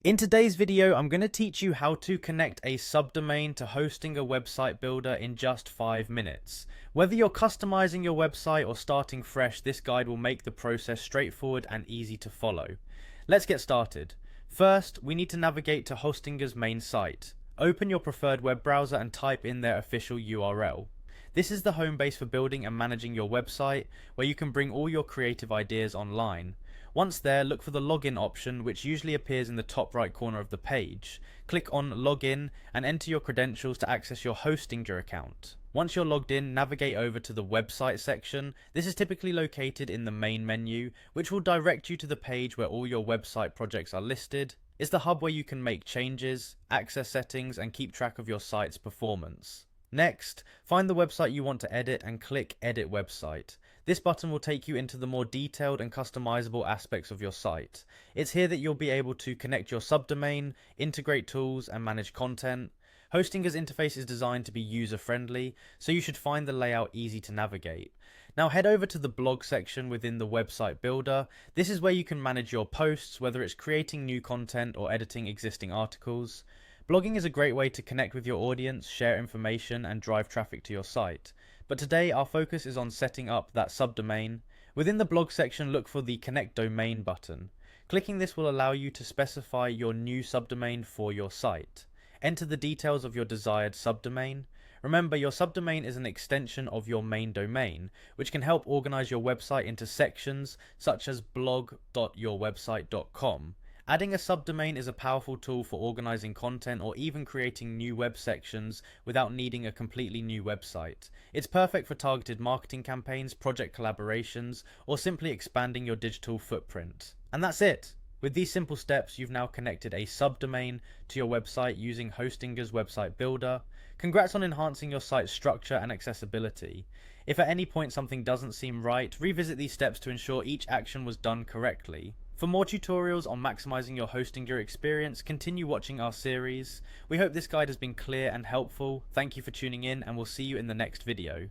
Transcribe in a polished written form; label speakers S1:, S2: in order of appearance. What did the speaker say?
S1: In today's video, I'm going to teach you how to connect a subdomain to hosting a website builder in just 5 minutes. Whether you're customizing your website or starting fresh, this guide will make the process straightforward and easy to follow. Let's get started. First, we need to navigate to Hostinger's main site. Open your preferred web browser and type in their official URL. This is the home base for building and managing your website, where you can bring all your creative ideas online. Once there, look for the login option, which usually appears in the top right corner of the page. Click on login and enter your credentials to access your Hostinger account. Once you're logged in, navigate over to the website section. This is typically located in the main menu, which will direct you to the page where all your website projects are listed. It's the hub where you can make changes, access settings, and keep track of your site's performance. Next, find the website you want to edit and click Edit Website. This button will take you into the more detailed and customizable aspects of your site. It's here that you'll be able to connect your subdomain, integrate tools, and manage content. Hostinger's interface is designed to be user-friendly, so you should find the layout easy to navigate. Now head over to the blog section within the website builder. This is where you can manage your posts, whether it's creating new content or editing existing articles. Blogging is a great way to connect with your audience, share information, and drive traffic to your site. But today our focus is on setting up that subdomain. Within the blog section, look for the Connect Domain button. Clicking this will allow you to specify your new subdomain for your site. Enter the details of your desired subdomain. Remember, your subdomain is an extension of your main domain, which can help organize your website into sections such as blog.yourwebsite.com. Adding a subdomain is a powerful tool for organizing content or even creating new web sections without needing a completely new website. It's perfect for targeted marketing campaigns, project collaborations, or simply expanding your digital footprint. And that's it! With these simple steps, you've now connected a subdomain to your website using Hostinger's website builder. Congrats on enhancing your site's structure and accessibility. If at any point something doesn't seem right, revisit these steps to ensure each action was done correctly. For more tutorials on maximizing your Hostinger experience, continue watching our series. We hope this guide has been clear and helpful. Thank you for tuning in, and we'll see you in the next video.